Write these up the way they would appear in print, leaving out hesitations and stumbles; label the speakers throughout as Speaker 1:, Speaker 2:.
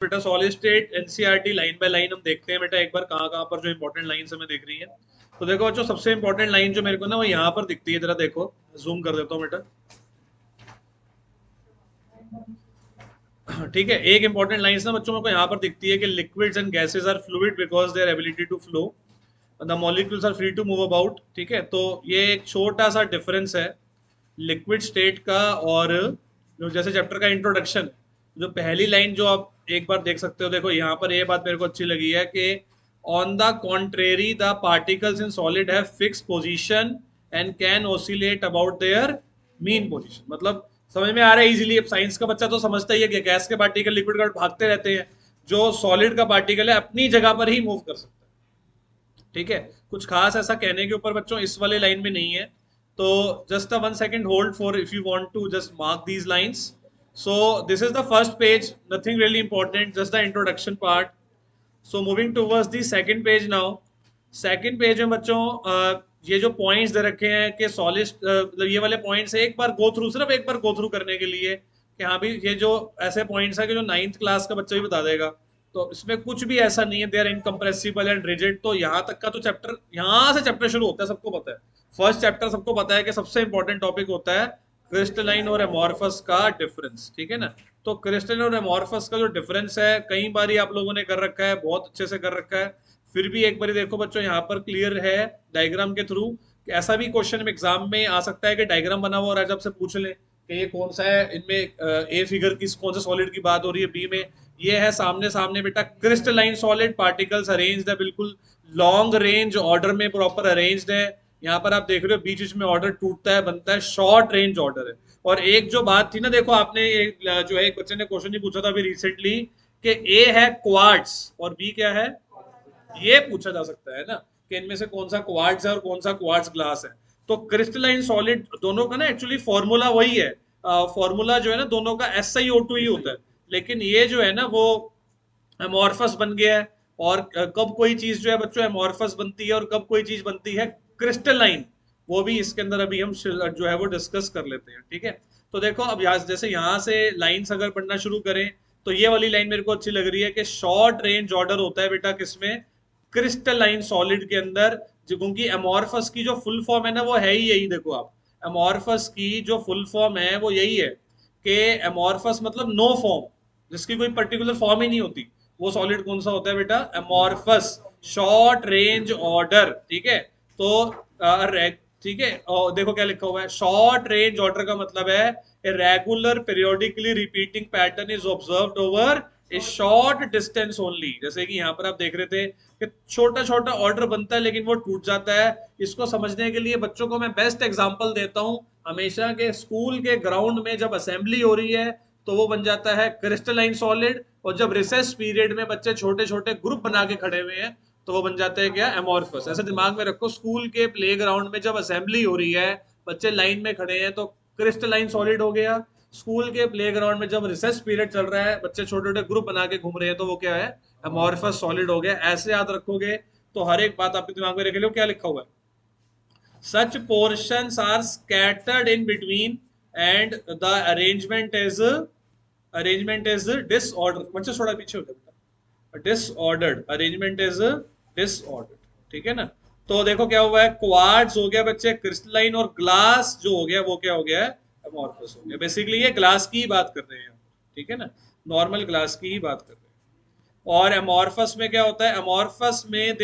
Speaker 1: बेटा solid state NCERT line by line हम देखते हैं बेटा एक बार कहाँ कहाँ पर जो इंपॉर्टेंट लाइंस हमें दिख रही है। तो देखो बच्चों सबसे इंपॉर्टेंट लाइन जो मेरे को ना वो यहाँ पर दिखती है, जरा देखो जूम कर देता हूँ बेटा। ठीक है, एक इंपॉर्टेंट लाइन ना बच्चों मेरे को यहाँ पर दिखती है कि liquids and gases are fluid because their ability to flow, the molecules are free to move about. ठीक है, तो ये एक छोटा सा डिफरेंस है लिक्विड स्टेट का और जो जैसे चैप्टर का इंट्रोडक्शन, जो पहली लाइन जो आप एक बार देख सकते हो। देखो यहाँ पर ये बात मेरे को अच्छी लगी है कि on the contrary the particles in solid have fix position and can oscillate about their mean position. मतलब समझ में आ रहा है इजीली। अब साइंस का बच्चा तो समझता ही है कि गैस के पार्टिकल लिक्विड का भागते रहते हैं, जो सॉलिड का पार्टिकल है अपनी जगह पर ही मूव कर सकता है। ठीक है, कुछ खास ऐसा कहने के ऊपर बच्चों इस वाले लाइन में नहीं है। तो just a 1 second hold for if you want to just mark these lines. So this is the first page, nothing really important, just the introduction part. So moving towards the second page now. Second page में बच्चों ये जो points दे रखे हैं कि solid मतलब ये वाले पॉइंट्स एक बार गो थ्रू, सिर्फ एक बार गो थ्रू करने के लिए कि हाँ भी ये जो ऐसे पॉइंट्स है कि जो 9th क्लास का बच्चा भी बता देगा। तो इसमें कुछ भी ऐसा नहीं है they are incompressible and rigid. तो यहाँ तक का तो चैप्टर, यहाँ से चैप्टर शुरू होता है, सबको पता है। फर्स्ट चैप्टर सबको पता है कि सबसे इंपॉर्टेंट टॉपिक होता है क्रिस्टलाइन और एमॉर्फस का डिफरेंस। ठीक है ना, तो क्रिस्टलाइन और एमॉर्फस का जो डिफरेंस है कई बार आप लोगों ने कर रखा है, बहुत अच्छे से कर रखा है। फिर भी एक बार देखो बच्चों यहाँ पर क्लियर है डायग्राम के थ्रू कि ऐसा भी क्वेश्चन एग्जाम में आ सकता है कि डायग्राम बना हुआ और आज आपसे पूछ लें कि ये कौन सा है, इनमें ए फिगर किस कौन से सॉलिड की बात हो रही है, बी में ये है सामने सामने बेटा क्रिस्टलाइन सॉलिड पार्टिकल्स अरेंज्ड है बिल्कुल लॉन्ग रेंज ऑर्डर में, प्रॉपर अरेंज्ड है। यहाँ पर आप देख रहे हो बीच बीच में ऑर्डर टूटता है, बनता है, शॉर्ट रेंज ऑर्डर है। और एक जो बात थी ना, देखो आपने जो है एक बच्चे ने क्वेश्चन ही पूछा था अभी रिसेंटली कि ए है क्वार्ट्स और बी क्या है, ये पूछा जा सकता है ना कि इनमें से कौन सा क्वार्ट्ज है और कौन सा क्वार्ट्ज ग्लास है। तो क्रिस्टलाइन सॉलिड दोनों का ना एक्चुअली फॉर्मूला वही है, फॉर्मूला जो है ना दोनों का SiO2 ही होता है। लेकिन ये जो है ना वो एमॉर्फस बन गया है। और कब कोई चीज जो है बच्चों एमॉर्फस बनती है और कब कोई चीज बनती है क्रिस्टलाइन, वो भी इसके अंदर अभी हम जो है वो डिस्कस कर लेते हैं। ठीक है, तो देखो अब यहाँ जैसे यहाँ से लाइंस अगर पढ़ना शुरू करें तो ये वाली लाइन मेरे को अच्छी लग रही है कि शॉर्ट रेंज ऑर्डर होता है बेटा किसमें, क्रिस्टलाइन सॉलिड के अंदर। क्योंकि एमॉर्फस की जो फुल फॉर्म है ना वो है ही यही, देखो आप एमॉर्फस की जो फुल फॉर्म है वो यही है कि एमॉर्फस मतलब नो फॉर्म, जिसकी कोई पर्टिकुलर फॉर्म ही नहीं होती, वो सॉलिड कौन सा होता है बेटा, एमॉर्फस शॉर्ट रेंज ऑर्डर। ठीक है, तो ठीक है, और देखो क्या लिखा हुआ है, शॉर्ट रेंज ऑर्डर का मतलब है a regular periodically repeating pattern is observed over A short distance only. जैसे कि यहाँ पर आप देख रहे थे कि छोटा छोटा ऑर्डर बनता है लेकिन वो टूट जाता है। इसको समझने के लिए बच्चों को मैं बेस्ट एग्जांपल देता हूँ, हमेशा के स्कूल के ग्राउंड में जब असेंबली हो रही है तो वो बन जाता है क्रिस्टलाइन सॉलिड, और जब रिसेस पीरियड में बच्चे छोटे छोटे ग्रुप बना के खड़े हुए हैं तो वो बन जाता है क्या, एमॉर्फस। ऐसे दिमाग में रखो, स्कूल के प्ले ग्राउंड में जब असेंबली हो रही है बच्चे लाइन में खड़े हैं तो क्रिस्टलाइन सॉलिड हो गया। स्कूल के प्ले ग्राउंड में जब रिसेस पीरियड चल रहा है बच्चे छोटे छोटे ग्रुप बना के घूम रहे हैं तो वो क्या है, एमॉर्फस सॉलिड हो गया। ऐसे याद रखोगे तो हर एक बात आपके दिमाग में रख लो। क्या लिखा हुआ है, such portions are scattered in between and the arrangement is disordered। बच्चे थोड़ा पीछे हो जाता, disordered arrangement is disordered। ठीक है ना, तो देखो क्या हुआ है, क्वार्ट्ज हो गया बच्चे क्रिस्टलाइन, और ग्लास जो हो गया वो क्या हो गया, एमॉर्फस हो गया। बेसिकली ये ग्लास की ही बात कर रहे हैं। ठीक है ना, नॉर्मल ग्लास की ही बात कर रहे हैं। और एमॉर्फस में क्या होता है, एमॉर्फस में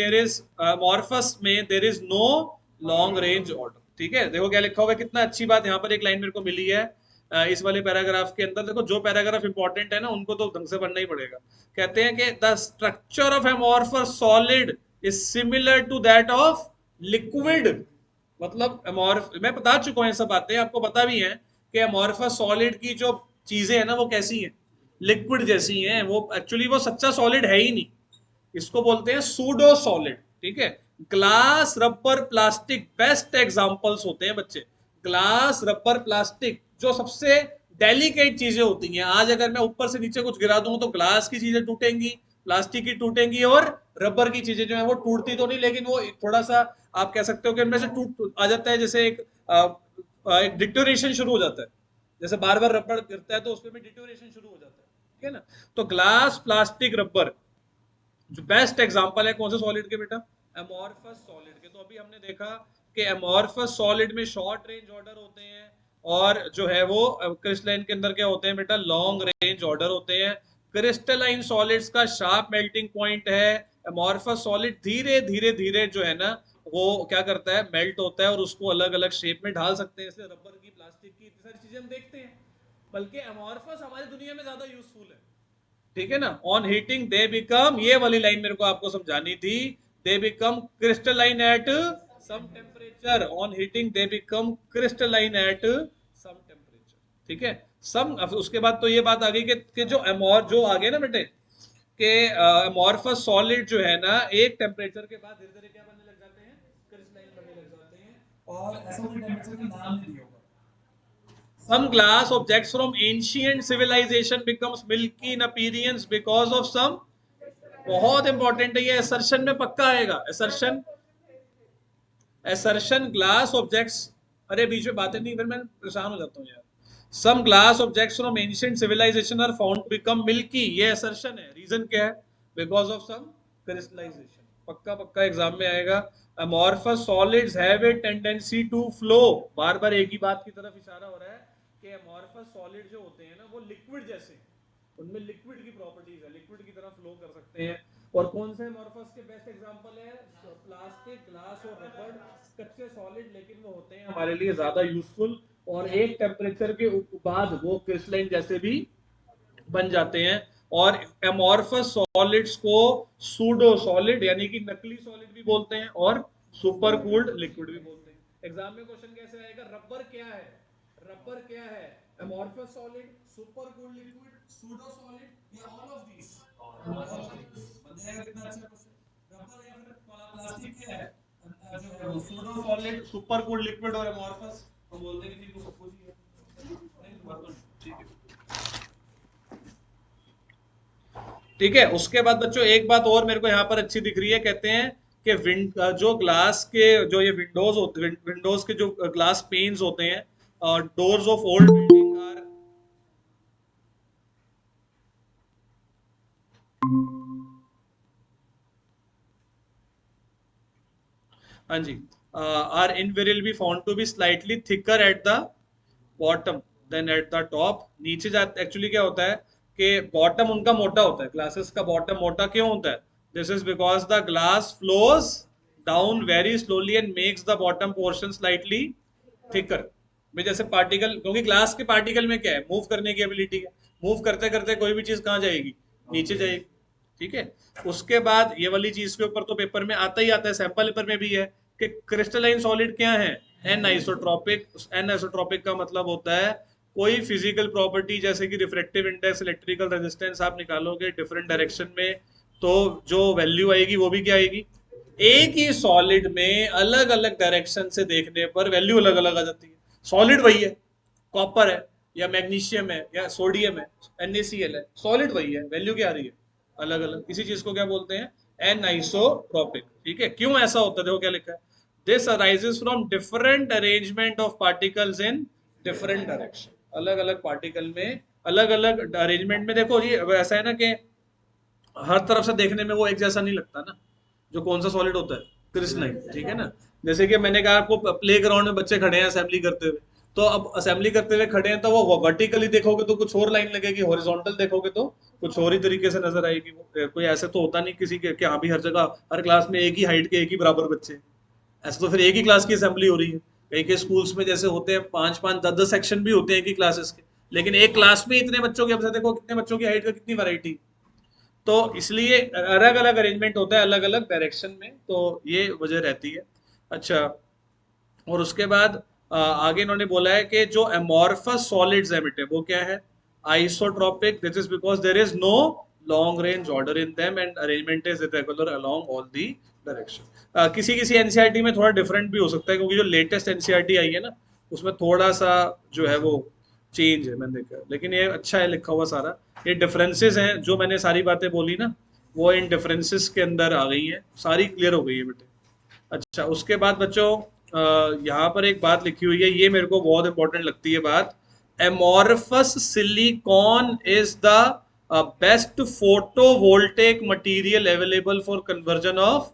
Speaker 1: there is no long range order. ठीक है, देखो क्या लिखा हुआ है, कितना अच्छी बात यहाँ पर एक लाइन मेरे को मिली है इस वाले पैराग्राफ के अंदर। देखो जो पैराग्राफ इंपॉर्टेंट है ना उनको तो ढंग से पढ़ना ही पड़ेगा। कहते हैं कि the structure of amorphous solid is similar to that of liquid. मतलब एमॉर्फ, मैं बता चुका हूँ ये सब बातें, आपको पता भी है कि एमॉर्फस सॉलिड की जो चीजें हैं ना वो कैसी हैं, लिक्विड जैसी हैं। वो एक्चुअली वो सच्चा सॉलिड है ही नहीं, इसको बोलते हैं सूडो सॉलिड। ठीक है, glass rubber plastic best examples होते हैं बच्चे। ग्लास रबर प्लास्टिक जो सबसे डेलिकेट चीजें होती हैं। आज अगर मैं ऊपर से नीचे कुछ गिरा दूं तो ग्लास की चीजें टूटेंगी, प्लास्टिक की टूटेंगी, और रबर की चीजें जो है वो टूटती तो नहीं, लेकिन वो थोड़ा सा आप कह सकते हो कि इनमें से टूट आ जाता है, जैसे एक डिटोरेशन शुरू हो जाता है। जैसे बार बार रबर गिरता है तो उसमें भी डिटोरेशन शुरू हो जाता है। ठीक है ना। तो ग्लास, प्लास्टिक, रबर जो बेस्ट एग्जांपल है कौन से सॉलिड के बेटा, एमोर्फस सॉलिड के। तो अभी हमने देखा कि एमोर्फस सॉलिड में शॉर्ट रेंज ऑर्डर होते हैं, और जो है वो क्रिस्टलाइन के अंदर क्या होते हैं बेटा, लॉन्ग रेंज ऑर्डर होते हैं। क्रिस्टलाइन सॉलिड्स का शार्प मेल्टिंग पॉइंट है। एमोर्फस सॉलिड धीरे धीरे धीरे जो है ना वो क्या करता है, मेल्ट होता है और उसको अलग अलग शेप में ढाल सकते हैं। इसलिए रबर की, प्लास्टिक की, इतनी सारी चीजें हम देखते हैं। बल्कि एमोर्फस हमारी दुनिया में ज्यादा यूजफुल है, ठीक है ना। ऑन हीटिंग दे बिकम, ये वाली लाइन मेरे को आपको समझानी थी, they become crystalline at some temperature. On heating they become crystalline at some temperature, ठीक है। सम, उसके बाद तो ये बात आ गई कि जो एमोर जो आ गए ना बेटे कि एमोर्फस सॉलिड जो है ना एक टेम्परेचर के बाद धीरे धीरे क्या बनने लग जाते हैं, क्रिस्टलाइन बनने लग जाते हैं, और ऐसा कोई टेम्परेचर का नाम नहीं दिया होगा। Some glass objects from ancient civilization becomes milky in appearance because of some, बहुत इंपॉर्टेंट है ये, assertion में पक्का आएगा assertion, assertion glass objects, अरे बीच में बातें नहीं फिर मैं परेशान हो जाता हूँ यार। Some glass objects from ancient civilization are found to become milky, ये assertion है, रीजन क्या है, because of some crystallization, पक्का पक्का एग्जाम में आएगा। amorphous solids have a tendency to flow, बार बार एक ही बात की तरफ इशारा हो रहा है कि amorphous solid जो होते हैं ना वो लिक्विड जैसे हैं, उनमें लिक्विड की प्रॉपर्टीज है, लिक्विड की तरह फ्लो कर सकते हैं। और कौन से amorphous के बेस्ट एग्जांपल है, प्लास्टिक, ग्लास और रबर, कच्चे सॉलिड लेकिन वो होते हैं हमारे लिए ज्यादा यूजफुल, और एक टेम्परेचर के बाद वो क्रिस्टलाइन जैसे भी बन जाते हैं। और एमोर्फस सॉलिड्स को सूडो सॉलिड यानी कि नकली सॉलिड भी बोलते हैं, और सुपर कूल्ड लिक्विड भी बोलते हैं। एग्जाम में क्वेश्चन कैसे आएगा, रबर क्या है, रबर क्या है, amorphous solid, super cooled liquid, pseudo solid, या ऑल ऑफ दीस, बन जाएगा। कितना अच्छा क्वेश्चन, रबर या फिर प्लास्टिक क्या है, जो है वो pseudo solid, super cooled liquid और एमोर्फस, तो बोलते हैं कि ठीक सब कुछ ही है, नहीं ठीक है। ठीक है, उसके बाद बच्चों एक बात और मेरे को यहाँ पर अच्छी दिख रही है, कहते हैं कि जो ग्लास के जो ये विंडोज होते, विंडोज के जो ग्लास पेन्स होते हैं, doors of old building are, हाँ जी, are invariably found to be slightly thicker at the bottom than at the top. नीचे जाते एक्चुअली क्या होता है कि बॉटम उनका मोटा होता है, ग्लासेस का बॉटम मोटा क्यों होता है, this is because the glass flows down very slowly and makes the bottom portion slightly thicker. भाई जैसे पार्टिकल, क्योंकि ग्लास के पार्टिकल में क्या है, मूव करने की एबिलिटी है, मूव करते करते कोई भी चीज कहाँ जाएगी, नीचे जाएगी, ठीक है। उसके बाद ये वाली चीज के ऊपर तो पेपर में आता ही आता है, सैंपल पेपर में भी है कि क्रिस्टलाइन सॉलिड क्या है, एन आइसोट्रोपिक। एन आइसोट्रोपिक का मतलब होता है कोई फिजिकल प्रॉपर्टी जैसे कि रिफ्रैक्टिव इंडेक्स, इलेक्ट्रिकल रेजिस्टेंस आप निकालोगे डिफरेंट डायरेक्शन में, तो जो वैल्यू आएगी वो भी क्या आएगी, एक ही सॉलिड में अलग अलग डायरेक्शन से देखने पर वैल्यू अलग अलग आ जाती है। सॉलिड वही है, कॉपर है या मैग्नीशियम है या सोडियम है, NaCl है, सॉलिड वही है, वैल्यू क्या आ रही है, अलग अलग। इसी चीज को क्या बोलते हैं, एनाइसोट्रोपिक, ठीक है। क्यों ऐसा होता है, देखो क्या लिखा है, this arises from different arrangement of particles in different direction, अलग अलग पार्टिकल में अलग अलग अरेंजमेंट में। देखो जी ऐसा है ना कि हर तरफ से देखने में वो एक जैसा नहीं लगता ना, जो कौन सा सॉलिड होता है, क्रिस्टलाइन, ठीक है ना। जैसे कि मैंने कहा आपको प्ले ग्राउंड में बच्चे खड़े हैं असेंबली करते हुए, तो अब असेंबली करते हुए खड़े हैं तो वो वर्टिकली देखोगे तो कुछ और लाइन लगेगी, हॉरिजॉन्टल देखोगे तो कुछ और ही तरीके से नजर आएगी। वो कोई ऐसे तो होता नहीं किसी के कि हाँ भी हर जगह हर क्लास में एक ही हाइट के एक ही बराबर बच्चे हैं। ऐसा तो फिर एक ही क्लास की असेंबली हो रही है। कई कई स्कूल्स में जैसे होते हैं 5-5 10-10 सेक्शन भी होते हैं एक ही क्लासेस के, लेकिन एक क्लास में इतने बच्चों की, अब से देखो कितने बच्चों की हाइट का कितनी वैरायटी, तो इसलिए अलग अलग अरेंजमेंट होता है अलग अलग डायरेक्शन में, तो ये वजह रहती है। अच्छा, और उसके बाद आगे इन्होंने बोला है कि जो एमोर्फस सॉलिड्स है बेटे वो क्या है, isotropic, this is because there is no long range order in them and arrangement is irregular along all the direction. किसी किसी एनसीईआरटी में थोड़ा डिफरेंट भी हो सकता है, क्योंकि जो लेटेस्ट एनसीईआरटी आई है ना उसमें थोड़ा सा जो है वो चेंज है मैंने देखा, लेकिन ये अच्छा है लिखा हुआ सारा। ये डिफरेंसेस हैं जो मैंने सारी बातें बोली ना, वो इन डिफरेंसेस के अंदर आ गई हैं, सारी क्लियर हो गई है बेटे। अच्छा, उसके बाद बच्चों यहाँ पर एक बात लिखी हुई है, ये मेरे को बहुत इंपॉर्टेंट लगती है बात, amorphous silicon is the best photovoltaic material available for conversion of,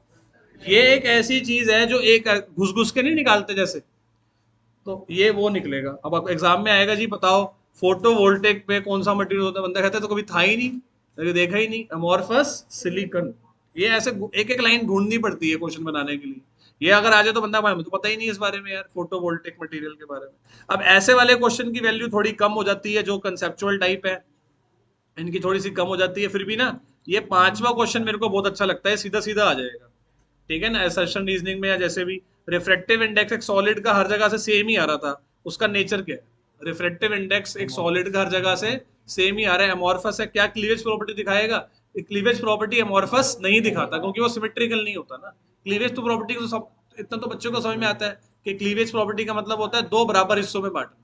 Speaker 1: ये एक ऐसी चीज है जो एक घुस घुस के नहीं निकालते जैसे, तो ये वो निकलेगा। अब आपको एग्जाम में आएगा जी बताओ फोटो वोल्टेक पे कौन सा मटेरियल होता है, बंदा कहता है तो कभी था ही नहीं, कभी देखा ही नहीं, अमोर्फस सिलिकॉन। ये ऐसे एक एक लाइन ढूंढनी पड़ती है क्वेश्चन बनाने के लिए। ये अगर आ जाए तो बंदा मुझे तो पता ही नहीं इस बारे में यार, फोटो वोल्टेक मटेरियल के बारे में। अब ऐसे वाले क्वेश्चन की वैल्यू थोड़ी कम हो जाती है जो कंसेप्चुअल टाइप है, इनकी थोड़ी सी कम हो जाती है। फिर भी ना ये पांचवा क्वेश्चन मेरे को बहुत अच्छा लगता है, सीधा सीधा आ जाएगा, ठीक है ना, असर्शन रीजनिंग में या जैसे भी। रिफ्रैक्टिव इंडेक्स एक सॉलिड का हर जगह से सेम ही आ रहा था, उसका नेचर क्या है? रिफ्रैक्टिव इंडेक्स एक सॉलिड का हर जगह से सेम ही आ रहा है, अमॉर्फस है, क्या क्लीवेज प्रॉपर्टी दिखाएगा? क्लीवेज प्रॉपर्टी अमॉर्फस नहीं दिखाता क्योंकि वो सिमेट्रिकल नहीं होता ना। क्लीवेज तो प्रॉपर्टी को सब इतना तो बच्चों को समझ में आता है कि क्लीवेज प्रॉपर्टी का मतलब होता है दो बराबर हिस्सों में बांटना।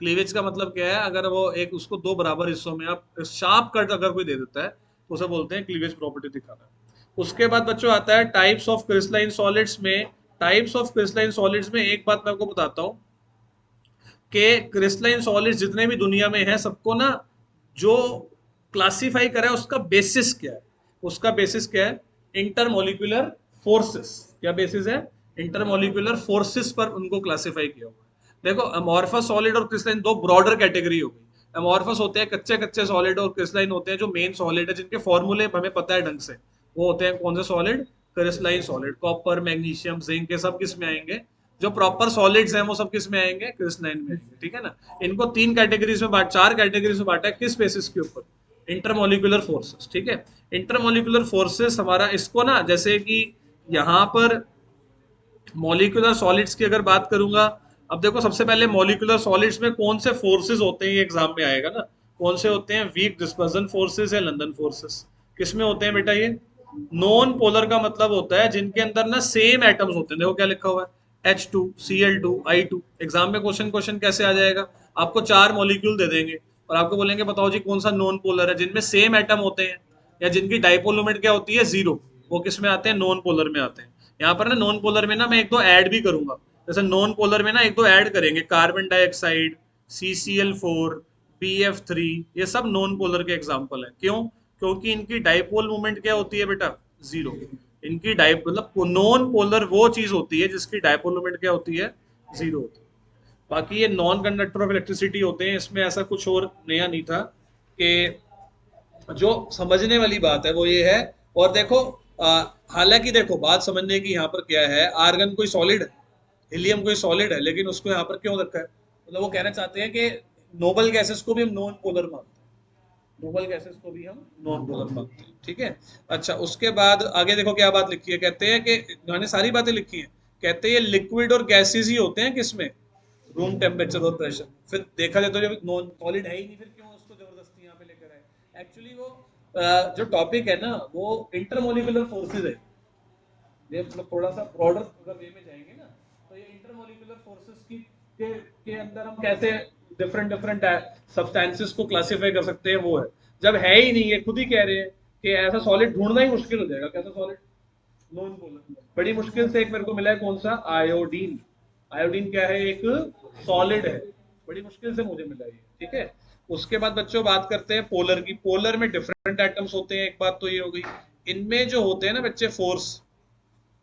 Speaker 1: क्लीवेज का मतलब क्या है? अगर वो एक उसको दो बराबर हिस्सों में आप शार्प कट अगर कोई दे देता है तो उसे बोलते हैं क्लीवेज प्रॉपर्टी दिखाना। उसके बाद बच्चों आता है टाइप्स ऑफ क्रिस्टलाइन सॉलिड्स में। टाइप्स ऑफ क्रिस्टलाइन सॉलिड्स में एक बात मैं आपको बताता हूँ कि क्रिस्टलाइन सॉलिड्स जितने भी दुनिया में हैं सबको ना जो क्लासिफाई करा है उसका बेसिस क्या है? उसका बेसिस क्या है? Intermolecular forces. क्या बेसिस है? इंटरमोलिकुलर फोर्सेस पर उनको क्लासिफाई किया हुआ है। देखो अमॉर्फस सॉलिड और क्रिस्टलाइन दो ब्रॉडर कैटेगरी हो गई। अमॉर्फस होते हैं कच्चे कच्चे सॉलिड, और क्रिस्टलाइन होते हैं जो मेन सॉलिड है जिनके फॉर्मूले हमें पता है ढंग से। वो होते हैं कौन से solid? Crystalline solid. Copper, magnesium, zinc, ये सब किस में आएंगे? जो प्रॉपर सॉलिड्स हैं वो सब किस में आएंगे? क्रिस्टलाइन में आएंगे, ठीक है ना। इनको तीन कैटेगरीज में बांट, चार कैटेगरीज में बांटा है, किस बेसिस के ऊपर? इंटरमोलिकुलर फोर्सेस, ठीक है। इंटरमोलिकुलर फोर्सेस हमारा इसको ना, जैसे कि यहाँ पर मॉलिक्यूलर सॉलिड्स की अगर बात करूंगा, अब देखो सबसे पहले मॉलिक्यूलर सॉलिड्स में कौन से फोर्सेस होते हैं ये एग्जाम में आएगा ना। कौन से होते हैं? वीक डिस्पर्जन फोर्सेस या लंदन फोर्सेस। किस में होते हैं बेटा ये? नॉन पोलर का मतलब होता है जिनके अंदर ना सेम एटम्स होते हैं। देखो क्या लिखा हुआ है, H2Cl2I2। एग्जाम में क्वेश्चन क्वेश्चन कैसे आ जाएगा? आपको चार मॉलिक्यूल दे देंगे और आपको बोलेंगे बताओ जी कौन सा नॉन पोलर है, जिनमें सेम एटम होते हैं या जिनकी डाइपोल मोमेंट क्या होती है? जीरो। वो किस में आते हैं? नॉन पोलर में आते हैं। यहाँ पर ना नॉन पोलर में ना मैं एक दो ऐड भी करूंगा। जैसे नॉन पोलर में ना एक दो ऐड करेंगे, कार्बन डाइऑक्साइड, CCl4, BF3, ये सब नॉन पोलर के एग्जाम्पल है। क्यों? क्योंकि इनकी डाइपोल मूवमेंट क्या होती है बेटा? जीरो। इनकी डाइ मतलब नॉन पोलर वो चीज होती है जिसकी डाइपोल मूवमेंट क्या होती है? जीरो होती है। बाकी ये नॉन कंडक्टर ऑफ इलेक्ट्रिसिटी होते हैं, इसमें ऐसा कुछ और नया नहीं था। कि जो समझने वाली बात है वो ये है। और देखो हालांकि देखो बात समझने की यहाँ पर क्या है, आर्गन कोई सॉलिड है, हीलियम कोई सॉलिड है, लेकिन उसको यहाँ पर क्यों रखा है? मतलब वो कहना चाहते हैं कि नोबल गैसेस को भी हम नॉन पोलर मानते हैं, नोबल गैसेस को भी हम नॉन पोलर मानते हैं, ठीक है। अच्छा उसके बाद आगे देखो क्या बात लिखी है, कहते हैं कि मैंने सारी बातें लिखी हैं, कहते हैं ये लिक्विड और गैसेस ही होते हैं किसमें? रूम टेम्परेचर और प्रेशर। फिर देखा जाए तो जब नॉन सॉलिड है ही नहीं, फिर क्यों उसको जबरदस्ती यहाँ पे लेकर आए? एक्चुअली वो जो टॉपिक है ना वो इंटरमोलिकुलर फोर्सेज है। ये मतलब थोड़ा सा ब्रॉडर अगर वे में जाएंगे ना तो ये इंटरमोलिकुलर फोर्सेस की के अंदर हम कैसे डिफरेंट डिफरेंट सब्सटेंसेस को क्लासिफाई कर सकते हैं, वो है। जब है ही नहीं, ये खुद ही कह रहे हैं कि ऐसा सॉलिड ढूंढना ही मुश्किल हो जाएगा। कैसा सॉलिड? Non polar. बड़ी मुश्किल से एक मेरे को मिला है, कौन सा? आयोडीन। आयोडीन क्या है? एक सॉलिड है, बड़ी मुश्किल से मुझे मिला ये, ठीक है। उसके बाद बच्चों बात करते हैं पोलर की। पोलर में डिफरेंट एटम्स होते हैं, एक बात तो ये हो गई। इनमें जो होते हैं ना बच्चे फोर्स,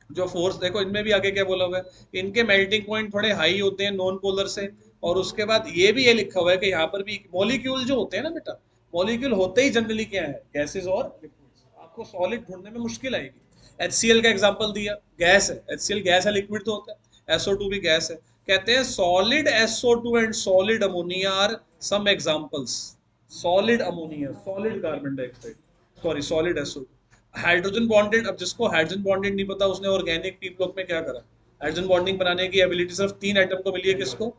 Speaker 1: जो फोर्स देखो इनमें भी आगे क्या बोला हुआ है, इनके मेल्टिंग पॉइंट थोड़े हाई होते हैं नॉन पोलर से। और उसके बाद ये भी ये लिखा हुआ है कि यहाँ पर भी मॉलिक्यूल जो होते हैं ना बेटा, मॉलिक्यूल होते ही जनरली क्या है? गैसेस और लिक्विड्स। आपको सॉलिड ढूंढने में मुश्किल आएगी। HCl का एग्जांपल दिया, गैस है, HCl गैस है, लिक्विड तो होता है। SO2 भी गैस है। कहते हैं solid SO2 and solid ammonia are some examples. Solid ammonia, solid carbon dioxide, sorry solid SO2। Hydrogen bonded, अब जिसको हाइड्रोजन बॉन्डेड नहीं पता उसने ऑर्गेनिक पी ब्लॉक में क्या करा? हाइड्रोजन बॉन्डिंग बनाने की एबिलिटी सिर्फ तीन एटम को मिली है, किसको?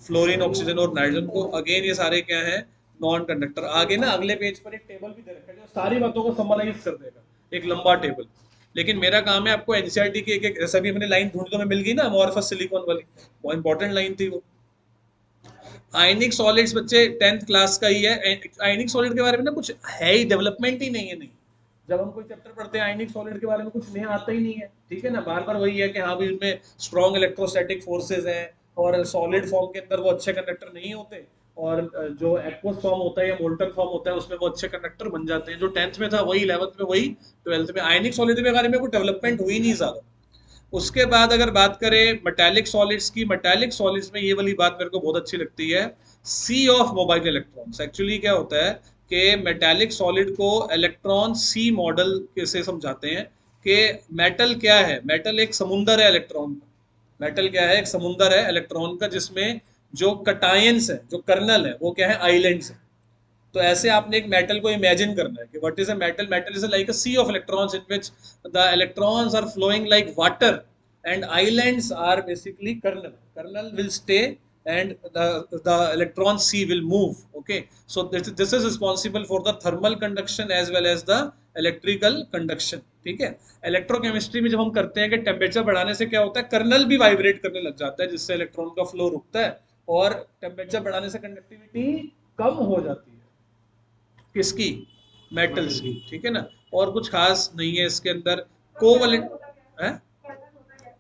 Speaker 1: फ्लोरीन, ऑक्सीजन और नाइट्रोजन को। अगेन ये सारे क्या है? Non conductor. आगे ना अगले पेज पर एक टेबल भी दे रखा है जो सारी बातों को समराइज कर देगा, एक लंबा टेबल। लेकिन मेरा काम है आपको एनसीईआरटी की एक एक, जैसा भी मैंने लाइन ढूंढ तो मैं मिल गई ना, अमॉर्फस सिलिकॉन वाली, वो इंपॉर्टेंट लाइन थी वो। आयनिक सॉलिड्स बच्चे 10th क्लास का ही है। आयनिक सॉलिड के बारे में ना कुछ है ही, डेवलपमेंट ही नहीं है। नहीं, जब हम कोई चैप्टर पढ़ते हैं आयनिक सॉलिड के बारे में कुछ नया आता ही नहीं है, ठीक है ना। बार बार वही है कि हाँ भाई उनमें स्ट्रॉन्ग इलेक्ट्रोस्टैटिक फोर्सेज हैं और सॉलिड फॉर्म के अंदर वो अच्छे कंडक्टर नहीं होते, और जो एक्वस फॉर्म होता है या मोल्टन फॉर्म होता है उसमें वो अच्छे कंडक्टर बन जाते हैं। जो 10th में था वही 11th में, वही 12th में। आयनिक सॉलिड के बारे में कोई डेवलपमेंट हुई नहीं ज्यादा। उसके बाद अगर बात करें मेटालिक सॉलिड्स की, मेटालिक सॉलिड्स में ये वाली बात मेरे को बहुत अच्छी लगती है, सी ऑफ मोबाइल इलेक्ट्रॉन्स। एक्चुअली क्या होता है कि मेटालिक सॉलिड को इलेक्ट्रॉन सी मॉडल से समझाते हैं कि मेटल क्या है। मेटल एक समुंदर है इलेक्ट्रॉन का। मेटल क्या है? एक समुंदर है इलेक्ट्रॉन का, जिसमें जो कटायंस है, जो कर्नल है, वो क्या है? आइलैंड्स है। तो ऐसे आपने एक मेटल को इमेजिन करना है कि what is a metal. Metal is like a sea of electrons in which the electrons are flowing like water and islands are basically kernel. Kernel will stay and the electron C will move. Okay, so this is responsible for the thermal conduction as well as the electrical conduction. ठीक है। Electrochemistry में जब हम करते हैं कि temperature बढ़ाने से क्या होता है, कर्नल भी वाइब्रेट करने लग जाता है, जिससे इलेक्ट्रॉन का फ्लो रुकता है, और टेम्परेचर बढ़ाने से कंडक्टिविटी कम हो जाती है। किसकी? मेटल्स की। ठीक है ना। और कुछ खास नहीं है इसके अंदर। कोवलेंट है।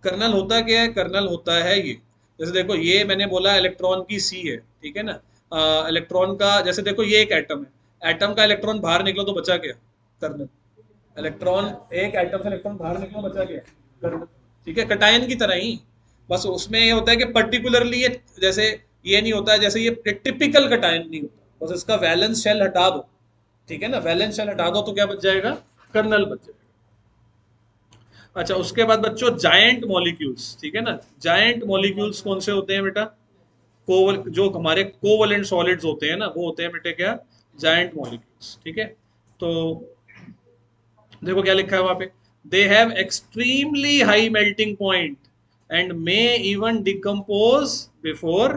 Speaker 1: कर्नल होता क्या है? कर्नल होता है ये, जैसे देखो ये मैंने बोला इलेक्ट्रॉन की सी है, ठीक है ना। इलेक्ट्रॉन का जैसे देखो ये एक एटम है, एटम का इलेक्ट्रॉन बाहर निकलो तो बचा क्या? कर्नल। इलेक्ट्रॉन, एक एटम से इलेक्ट्रॉन बाहर निकलो, बचा क्या? कर्नल। ठीक है, कटायन की तरह ही। बस उसमें ये होता है कि पर्टिकुलरली ये, जैसे ये नहीं होता है, जैसे ये टिपिकल कटायन नहीं होता, बस इसका वैलेंस शेल हटा दो। ठीक है ना, वैलेंस शेल हटा दो तो क्या बच जाएगा? कर्नल बच जाएगा। अच्छा, उसके बाद बच्चों जायंट मॉलिक्यूल्स। ठीक है ना। जायंट मॉलिक्यूल्स कौन से होते हैं बेटा? कोवल, जो हमारे कोवलेंट सॉलिड्स होते हैं ना, वो होते हैं बेटे क्या? Giant molecules. ठीक है। तो देखो क्या लिखा है वहां पे, they have extremely high melting point and may even decompose before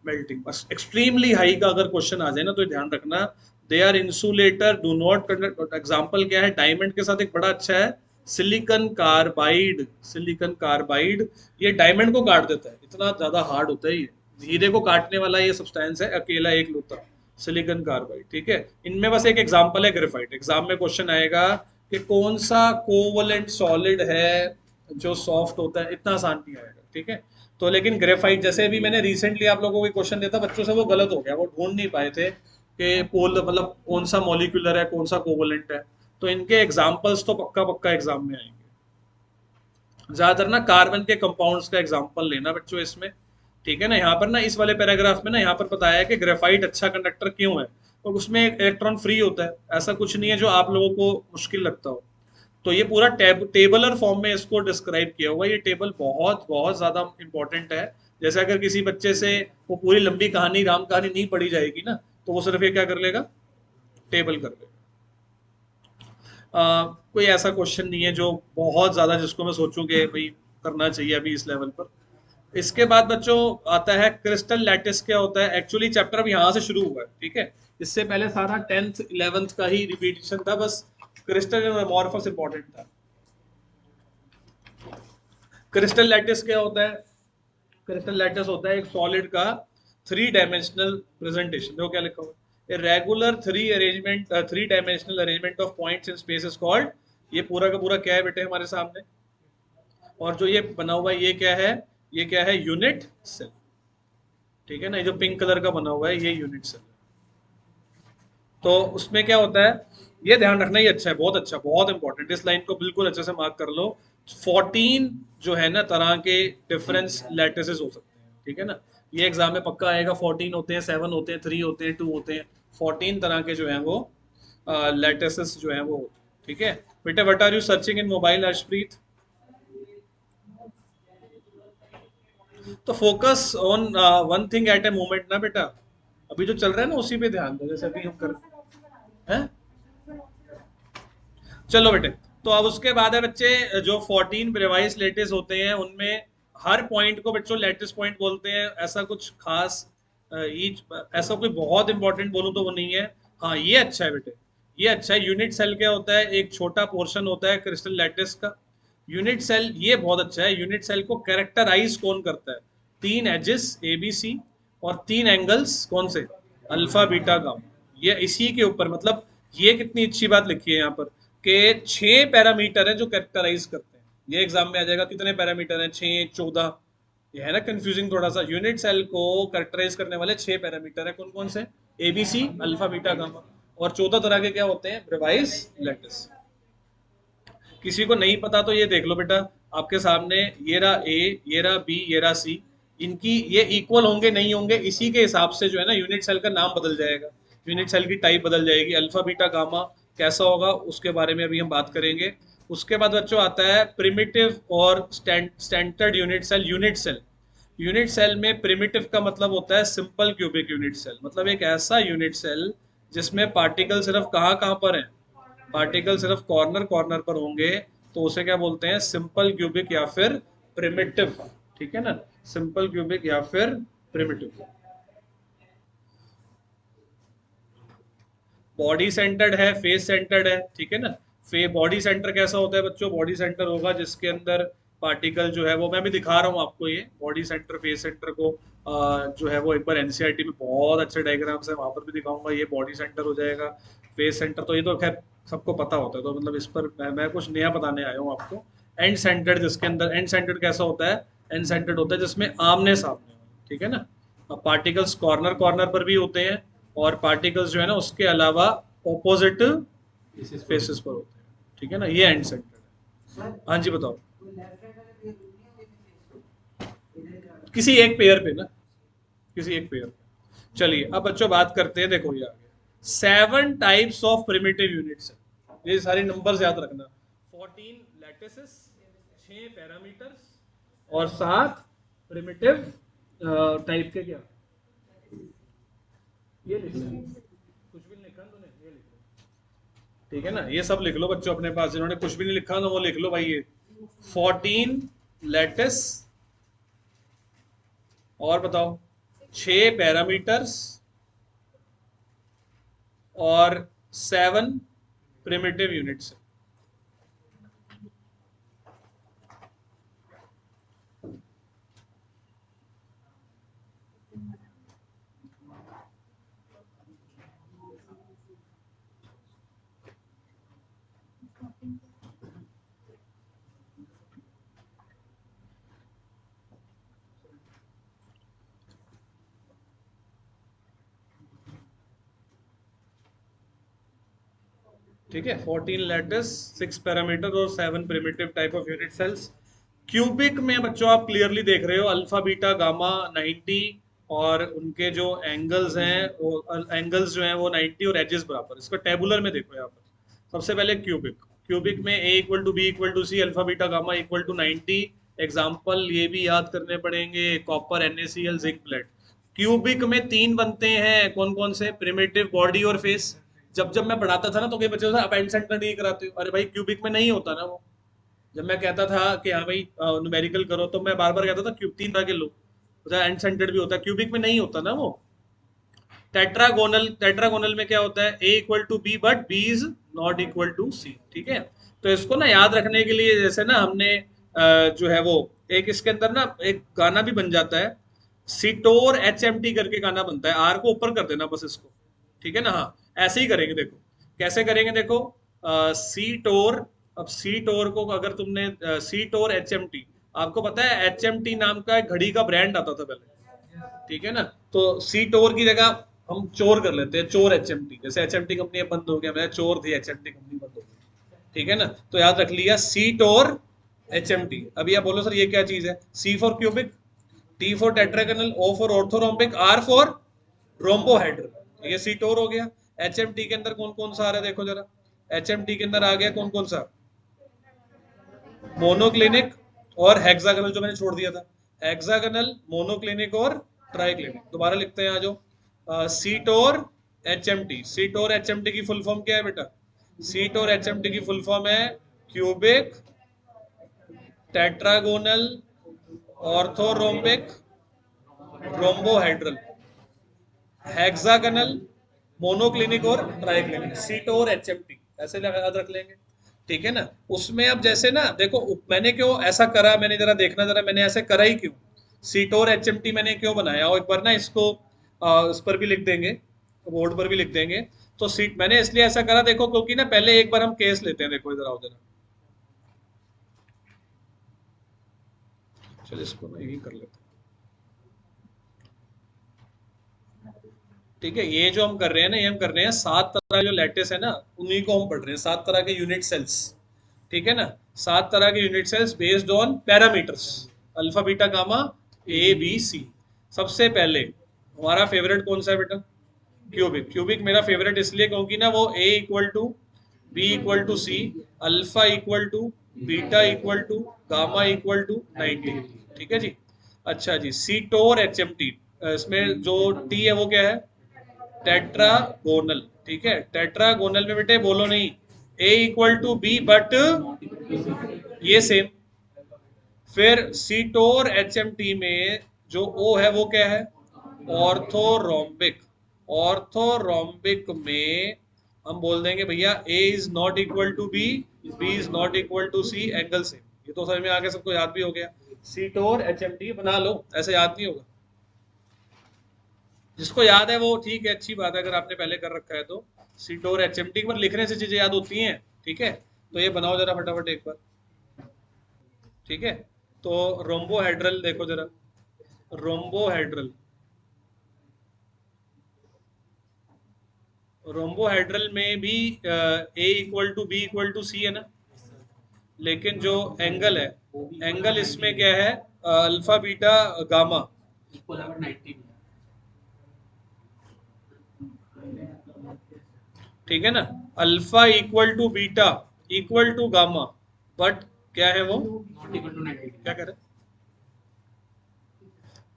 Speaker 1: melting. बस एक्सट्रीमली हाई का अगर क्वेश्चन आ जाए ना तो ध्यान रखना, they are insulator, do not conduct. Example क्या है? डायमंड के साथ एक बड़ा अच्छा है सिलिकॉन कार्बाइड। सिलिकॉन कार्बाइड ये डायमंड को काट देता है, इतना ज्यादा हार्ड होता है ये। हीरे को काटने वाला ये सब्सटेंस है अकेला एक लौता, सिलिकॉन कार्बाइड। ठीक है। इनमें बस एक एग्जांपल है ग्रेफाइट। एग्जाम में क्वेश्चन आएगा कि कौन सा कोवलेंट सॉलिड है जो सॉफ्ट होता है, इतना आसान नहीं आएगा। ठीक है। तो लेकिन ग्रेफाइट, जैसे अभी मैंने रिसेंटली आप लोगों को क्वेश्चन दिया था बच्चों से, वो गलत हो गया, वो ढूंढ नहीं पाए थे कि पोल मतलब कौन सा मॉलिक्यूलर है, कौन सा कोवलेंट है। तो इनके एग्जाम्पल्स तो पक्का पक्का एग्जाम में आएंगे। ज्यादातर ना कार्बन के कंपाउंड्स का एग्जांपल लेना बच्चों इसमें। ठीक है ना। यहाँ पर ना इस वाले पैराग्राफ में ना यहाँ पर बताया है कि ग्रेफाइट अच्छा कंडक्टर क्यों है, तो उसमें इलेक्ट्रॉन फ्री होता है। ऐसा कुछ नहीं है जो आप लोगों को मुश्किल लगता हो। तो ये पूरा टेबलर फॉर्म में इसको डिस्क्राइब किया हुआ है। ये टेबल बहुत बहुत ज्यादा इंपॉर्टेंट है। जैसे अगर किसी बच्चे से वो पूरी लंबी कहानी, राम कहानी नहीं पढ़ी जाएगी ना, तो वो सिर्फ ये क्या कर लेगा? टेबल कर लेगा। कोई ऐसा क्वेश्चन नहीं है जो बहुत ज्यादा जिसको मैं सोचूं कि भाई करना चाहिए अभी इस लेवल पर। इसके बाद बच्चों आता है क्रिस्टल लैटिस। क्या होता है? एक्चुअली चैप्टर अब यहाँ से शुरू हुआ है। ठीक है। इससे पहले सारा 10th 11th का ही रिपीटिशन था, बस क्रिस्टल एमोर्फस इंपॉर्टेंट था। क्रिस्टल लैटिस क्या होता है? क्रिस्टल लैटिस होता है एक सॉलिड का थ्री डायमेंशनल प्रेजेंटेशन। देखो क्या लिखा हुआ है, regular three dimensional arrangement of points in space is called. ये पूरा का पूरा क्या है बेटे हमारे सामने? और जो ये बना हुआ है ये क्या है? ये क्या है? Unit cell. ठीक है ना। ये जो पिंक कलर का बना हुआ है ये यूनिट सेल। तो उसमें क्या होता है, ये ध्यान रखना ही अच्छा है, बहुत अच्छा, बहुत इंपॉर्टेंट। इस लाइन को बिल्कुल अच्छे से मार्क कर लो। 14 जो है ना तरह के डिफरेंस लैटिसेस हो सकते हैं। ठीक है ना। ये एग्जाम में पक्का आएगा। 14 होते हैं, 7 होते हैं, 3 होते हैं, 2 होते हैं। 14 तरह के जो है वो लैटिसेस जो है वो होते हैं। ठीक है बेटे। What are you searching in mobile Arshpreet? तो focus on one thing at a moment ना बेटा। अभी जो चल रहा है ना उसी पे ध्यान दो, जैसे अभी हम कर हैं। चलो बेटे। तो अब उसके बाद है बच्चे, जो 14 रिवाइज लेटेस होते हैं उनमें हर पॉइंट को बच्चों लेटेस्ट पॉइंट बोलते हैं। ऐसा कुछ खास ईच ऐसा कोई बहुत इंपॉर्टेंट बोलूं तो वो नहीं है। हाँ ये अच्छा है बेटे, ये अच्छा है। यूनिट सेल क्या होता है? एक छोटा पोर्शन होता है क्रिस्टल लैटिस का। यूनिट सेल ये बहुत अच्छा है। यूनिट सेल को कैरेक्टराइज कौन करता है? 3 एजेस ए बी सी और 3 एंगल्स कौन से? Alpha beta gamma. ये इसी के ऊपर, मतलब ये कितनी अच्छी बात लिखी है यहाँ पर कि 6 पैरामीटर है जो कैरेक्टराइज करते हैं। ये एग्जाम में आ जाएगा, कितने पैरामीटर हैं? 6, 14। ये है ना कंफ्यूजिंग थोड़ा सा। यूनिट सेल को कैरेक्टराइज करने वाले 6 पैरामीटर है, कौन कौन से? ABC, alpha, beta, gamma. और 14 तरह के क्या होते हैं? ब्रेवाइज, लैटिस। किसी को नहीं पता तो ये देख लो बेटा, आपके सामने ये रहा ए, ये रहा बी, ये रहा सी। इनकी ये इक्वल होंगे नहीं होंगे, इसी के हिसाब से जो है ना यूनिट सेल का नाम बदल जाएगा, यूनिट सेल की टाइप बदल जाएगी। अल्फा, बीटा, गामा कैसा होगा उसके बारे में अभी हम बात करेंगे। उसके बाद बच्चों आता है प्रिमिटिव और standard unit cell. Unit cell, unit cell में प्रिमिटिव का मतलब होता है सिंपल क्यूबिक यूनिट सेल, मतलब एक ऐसा यूनिट सेल जिसमें पार्टिकल सिर्फ कहाँ कहाँ पर है? पार्टिकल सिर्फ कॉर्नर कॉर्नर पर होंगे, तो उसे क्या बोलते हैं? सिंपल क्यूबिक या फिर प्रिमिटिव। ठीक है ना, सिंपल क्यूबिक या फिर प्रिमिटिव। बॉडी सेंटर्ड है, फेस सेंटर्ड है, ठीक है ना। बॉडी सेंटर कैसा होता है बच्चों? बॉडी सेंटर होगा जिसके अंदर पार्टिकल जो है वो, मैं भी दिखा रहा हूँ आपको ये बॉडी सेंटर फेस सेंटर को, जो है वो एक बार एनसीईआरटी में बहुत अच्छे डायग्राम्स है, वहां पर भी दिखाऊंगा। ये बॉडी सेंटर हो जाएगा। फेस सेंटर तो ये तो खैर सबको पता होता है, तो मतलब इस पर मैं कुछ नया बताने आया हूँ आपको। एंड सेंटर्ड, जिसके अंदर एंड सेंटर्ड कैसा होता है? एंड सेंटर्ड होता है जिसमें आमने सामने, ठीक है ना। अब पार्टिकल्स कॉर्नर कॉर्नर पर भी होते हैं, और पार्टिकल्स जो है ना उसके अलावा ऑपोजिट फेसेस पर होते हैं, ठीक है ना। ये एंड सेंटर्ड है। हाँ जी बताओ। किसी एक पेयर पे ना, किसी एक पेयर पे। चलिए अब बच्चों बात करते हैं, देखो ये आ गया 7 टाइप्स ऑफ प्रिमिटिव यूनिट्स। ये सारे नंबर्स याद रखना। 14 लैटिसेस, 6 पैरामीटर्स, और 7 प्रिमिटिव टाइप के क्या, ये लिख लो। कुछ भी नहीं लिखा ना तूने, ये लिख लो, ठीक है ना। ये सब लिख लो बच्चों अपने पास, जिन्होंने कुछ भी नहीं लिखा ना वो लिख लो भाई। ये 14 लैटिस, और बताओ 6 पैरामीटर्स, और 7 प्रिमिटिव यूनिट्स। ठीक है, 14 लैटिस, 6 पैरामीटर और 7 primitive type of unit cells. Cubic में बच्चों आप क्लियरली देख रहे हो अल्फा, बीटा, गामा 90, और उनके जो एंगल्स हैं वो एंगल्स जो हैं वो 90 और एजेस बराबर। इसको टेबुलर में देखो यहाँ पर। सबसे पहले क्यूबिक, क्यूबिक में a equal to b equal to c, alpha, beta, gamma equal to 90। Example ये भी याद करने पड़ेंगे, copper, NaCl, zinc, lead. Cubic में 3 बनते हैं, कौन कौन से? प्रिमिटिव, बॉडी और फेस। जब जब मैं पढ़ाता था ना तो कई बच्चे आप एंड सेंटर नहीं कराते हो, अरे भाई क्यूबिक में नहीं होता ना वो। जब मैं कहता था कि हाँ भाई न्यूमेरिकल करो, तो मैं बार बार कहता था क्यूब 3 तरह के लो, एंड सेंटर्ड भी होता है, क्यूबिक में नहीं होता ना वो। टेट्रागोनल, टेट्रागोनल में क्या होता है? A equal to b but b is not equal to c, ठीक है। तो इसको ना याद रखने के लिए जैसे ना हमने जो है वो एक इसके अंदर ना एक गाना भी बन जाता है, सीटोर HMT करके गाना बनता है। आर को ऊपर कर देना बस इसको, ठीक है ना। हाँ ऐसे ही करेंगे, देखो कैसे करेंगे, देखो सीटोर। अब सीटोर को अगर तुमने सीटोर HMT, आपको पता है HMT नाम का एक घड़ी का ब्रांड आता था पहले, ठीक है ना। तो सीटोर की जगह हम चोर कर लेते हैं, चोर HMT। जैसे HMT कंपनी बंद हो गया, मैं चोर थी HMT कंपनी बंद हो गई, ठीक है ना। तो याद रख लिया सीटोर HMT। अभी आप बोलो सर ये क्या चीज है? C for cubic, T for tetragonal, O for orthorhombic, R for rhombohedral. ये सीटोर हो गया। HMT के अंदर कौन कौन सा आ रहा है देखो जरा। HMT के अंदर आ गया कौन कौन सा? मोनोक्लिनिक और हेक्सागोनल, जो मैंने छोड़ दिया था। हेक्सागोनल, मोनोक्लिनिक और ट्राइक्लिनिक। दोबारा लिखते हैं आज। सीटोर HMT। सीटोर HMT की फुल फॉर्म क्या है बेटा? सीटोर HMT की फुल फॉर्म है cubic, tetragonal, orthorhombic, rhombohedral, hexagonal, monoclinic और ट्राइक्लिनिक। सीटोर HMT ऐसे याद रख लेंगे, ठीक है ना। उसमें अब जैसे ना देखो मैंने क्यों ऐसा करा, मैंने जरा देखना जरा, मैंने ऐसे करा ही क्यों? सीटोर HMT मैंने क्यों बनाया, और एक बार ना इसको उस पर भी लिख देंगे, बोर्ड पर भी लिख देंगे। तो सीट मैंने इसलिए ऐसा करा, देखो क्योंकि ना पहले एक बार हम केस लेते हैं, देखो इधर आओ जरा। चलो इसको ना यही कर लेते हैं। ठीक है, ये जो हम कर रहे हैं ना, ये हम कर रहे हैं 7 तरह के जो लैटिस है ना, उन्हीं को हम पढ़ रहे हैं, 7 तरह के यूनिट सेल्स। ठीक है ना, 7 तरह के unit cells based on parameters, alpha beta gamma a b c. सबसे पहले हमारा फेवरेट कौन सा है बेटा? क्यूबिक। क्यूबिक मेरा फेवरेट इसलिए क्योंकि ना वो a equal to b equal to c, alpha equal to beta equal to gamma equal to 90। ठीक है जी। अच्छा जी, सीटोर एच एम टी, इसमें जो टी है वो क्या है? टेट्रागोनल। ठीक है, टेट्रागोनल में बेटे बोलो नहीं ए इक्वल टू बी बट ये सेम। फिर सीटोर एच एम टी में जो ओ है वो क्या है? ऑर्थोरोम्बिक। ऑर्थोरोम्बिक में हम बोल देंगे भैया a is not equal to b is not equal to c, angle same. ये तो समझ में आ गया, सबको याद भी हो गया। सीटोर एच एम टी बना लो, ऐसे याद नहीं होगा। जिसको याद है वो ठीक है, अच्छी बात है, अगर आपने पहले कर रखा है तो। सीटोर एच एम टी पर लिखने से चीजें याद होती हैं। ठीक है, तो ये बनाओ जरा फटाफट एक बार। ठीक है, तो रोम्बोहेड्रल देखो जरा, रोम्बोहेड्रल। रोम्बोहेड्रल में भी a equal to b equal to c है ना, लेकिन जो एंगल है, एंगल इसमें क्या है? Alpha beta gamma. ठीक है ना, alpha equal to beta equal to gamma, but क्या है वो? क्या कह रहे?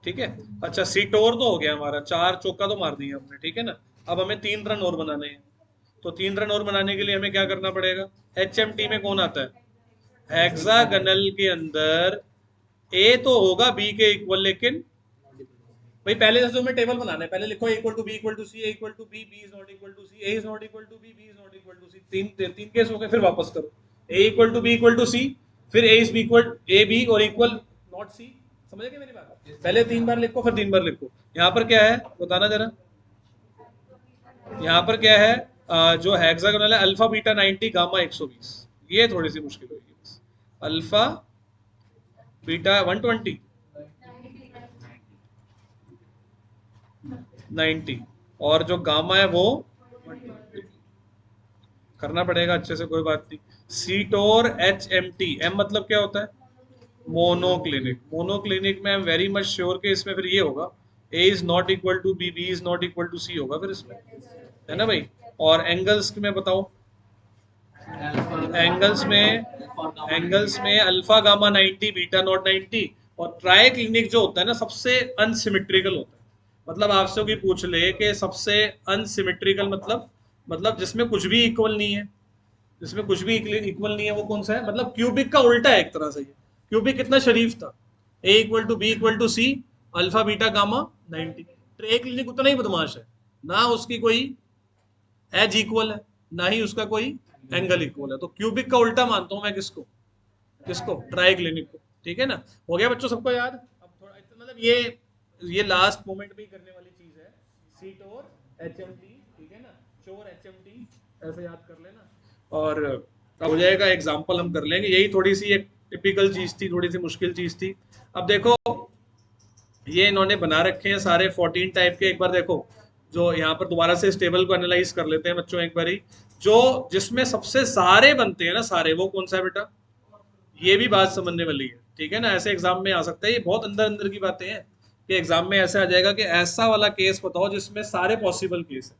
Speaker 1: ठीक है। अच्छा, सीटोर तो हो गया हमारा, 4 चौका तो मार दिया हमने। ठीक है ना, अब हमें 3 रन और बनाने हैं। तो 3 रन और बनाने के लिए हमें क्या करना पड़ेगा? एच एम टी में कौन आता है? हेक्सागनल के अंदर ए तो होगा बी के इक्वल, लेकिन भाई पहले से हमें टेबल बनाना है। पहले लिखो equal to b equal to c, equal to b, b is not equal to c, a is not equal to b, b is not equal to c. तीन तीन केस हो गए, फिर वापस करो। A equal to b equal to c, फिर a is b equal a b और equal not c. समझ गए मेरी बात? पहले 3 बार लिखो, फिर 3 बार लिखो। यहाँ पर क्या है बताना जरा? यहाँ पर क्या है? जो हेक्सागोनल है, अल्फा बीटा 90 गामा 120। ये थोड़ी सी मुश्किल होगी बस। अल्फा बीटा 120 90, और जो गामा है वो करना पड़ेगा अच्छे से, कोई बात नहीं। सीटोर एच एम टी, एम मतलब क्या होता है? मोनोक्लिनिक। मोनोक्लिनिक में I am very much sure कि इसमें फिर ये होगा, a is not equal to b, b is not equal to c होगा फिर इसमें, है ना भाई? और एंगल्स में बताओ, एंगल्स में, एंगल्स में अल्फा गामा 90 बीटा नॉट 90। और ट्राई क्लिनिक जो होता है ना, सबसे अनसिमेट्रिकल होता है। मतलब आपसे कोई पूछ ले कि सबसे अनसिमेट्रिकल मतलब जिसमें कुछ भी इक्वल नहीं है, जिसमें कुछ भी इक्वल नहीं है, वो कौन सा है? मतलब क्यूबिक का उल्टा है एक तरह से ये। क्यूबिक कितना शरीफ था, a equal to b equal to c, alpha beta gamma 90। Triclinic उतना ही बदमाश है, ना उसकी कोई एज इक्वल है, ना ही उसका कोई एंगल इक्वल है। तो क्यूबिक का उल्टा मानता हूं मैं किसको? किसको? ट्राई क्लिनिक को। ठीक है ना, हो गया बच्चों सबको याद? अब थोड़ा मतलब ये लास्ट मोमेंट में ही करने वाली चीज है, सीट और एच एम टी। ठीक है ना, चोर एच एम टी, ऐसे याद कर लेना। और अब हो जाएगा, एग्जाम्पल हम कर लेंगे। यही थोड़ी सी एक टिपिकल चीज थी, थोड़ी सी मुश्किल चीज थी। अब देखो, ये इन्होंने बना रखे हैं सारे 14 टाइप के। एक बार देखो, जो यहाँ पर दोबारा से इस टेबल को एनालाइज कर लेते हैं बच्चों एक बारी। जो जिसमें सबसे सारे बनते हैं ना, सारे, वो कौन सा है बेटा? ये भी बात समझने वाली है। ठीक है ना, ऐसे एग्जाम में आ सकता है, ये बहुत अंदर अंदर की बातें हैं कि एग्जाम में ऐसे आ जाएगा कि ऐसा वाला केस बताओ जिसमें सारे पॉसिबल केस है।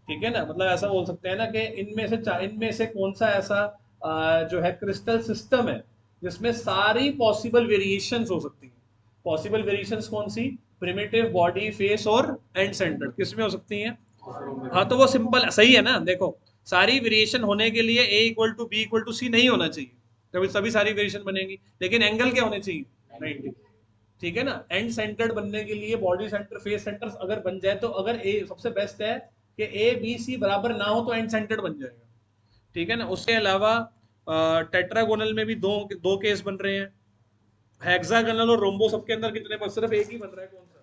Speaker 1: ठीक है ना, मतलब ऐसा बोल सकते हैं ना कि इनमें से कौन सा ऐसा जो है क्रिस्टल सिस्टम है जिसमें सारी पॉसिबल वेरिएशंस हो सकती हैं। पॉसिबल वेरिएशंस कौन सी? प्रिमिटिव, बॉडी, फेस और एंड सेंटर, किसमें हो सकती हैं? हाँ, तो वो सिंपल सही है ना। देखो, सारी वेरिएशन होने के लिए a equal to b equal to c नहीं होना चाहिए, तभी तभी सारी वेरिएशन बनेगी। लेकिन एंगल क्या होने चाहिए? 90। ठीक है ना, एंड सेंटर्ड बनने के लिए बॉडी सेंटर, फेस सेंटर अगर बन जाए तो, अगर ए सबसे बेस्ट है कि ए बी सी बराबर ना हो तो एंड सेंटर्ड बन जाएगा। ठीक है ना, उसके अलावा टेट्रागोनल में भी दो दो केस बन रहे हैं। हेक्सागोनल और रोम्बो सबके अंदर कितने बन? सिर्फ एक ही बन रहा है, कौन सा?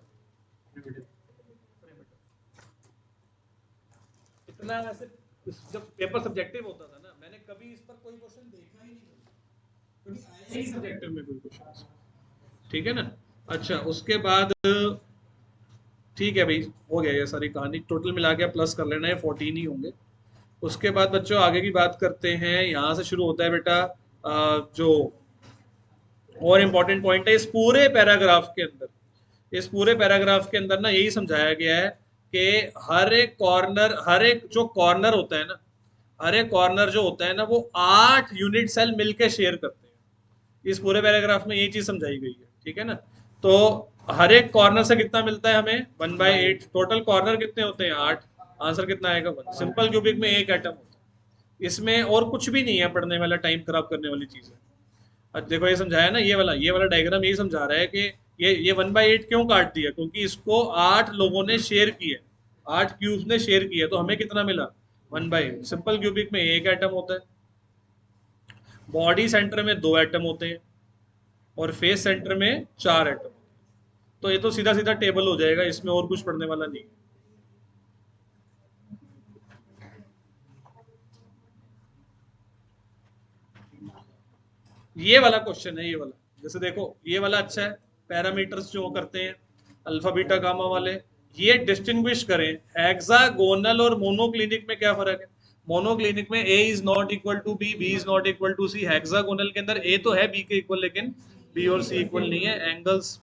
Speaker 1: इतना वैसे जब पेपर सब्जेक्टिव होता था ना, मैंने कभी इस पर कोई क्वेश्चन देखा ही नहीं, कभी आया ही सब्जेक्टिव में कोई क्वेश्चन। ठीक है ना। अच्छा, उसके बाद ठीक है भाई, हो गया ये सारी कहानी, टोटल मिला के प्लस कर लेना है, 14 ही होंगे। उसके बाद बच्चों आगे की बात करते हैं, यहाँ से शुरू होता है बेटा जो और इम्पोर्टेंट पॉइंट है इस पूरे पैराग्राफ के अंदर। इस पूरे पैराग्राफ के अंदर ना यही समझाया गया है कि हर एक कॉर्नर, हर एक जो कॉर्नर होता है ना, हर एक कॉर्नर जो होता है ना, वो 8 यूनिट सेल मिलके शेयर करते हैं। इस पूरे पैराग्राफ में ये चीज समझाई गई है, ठीक है ना। तो हर एक कॉर्नर से कितना मिलता है हमें, 1/8। टोटल कॉर्नर कितने होते हैं, 8। आंसर कितना आएगा, 1। सिंपल क्यूबिक में एक एटम होता है, इसमें और कुछ भी नहीं है पढ़ने वाला, टाइम खराब करने वाली चीज है। अब देखो ये समझाया ना, ये वाला डायग्राम यही समझा रहा है कि ये 1/8 क्यों काट दिया, क्योंकि इसको 8 लोगों ने शेयर किया है, 8 क्यूब्स ने शेयर किया, तो हमें कितना मिला, 1/8। सिंपल क्यूबिक में एक एटम होता है, बॉडी सेंटर में 2 एटम होते हैं, और फेस सेंटर में 4 एटम। तो ये तो सीधा सीधा टेबल हो जाएगा, इसमें और कुछ पढ़ने वाला नहीं। ये वाला क्वेश्चन है, ये वाला, जैसे देखो ये वाला अच्छा है, पैरामीटर्स जो करते हैं अल्फा बीटा गामा वाले, ये डिस्टिंग्विश करें हेक्सागोनल और मोनोक्लिनिक में क्या फर्क है। मोनोक्लिनिक में a is not equal to b, b is not equal to c. Hexagonal के अंदर ए तो है बी के इक्वल, लेकिन बी और सी इक्वल नहीं है। एंगल्स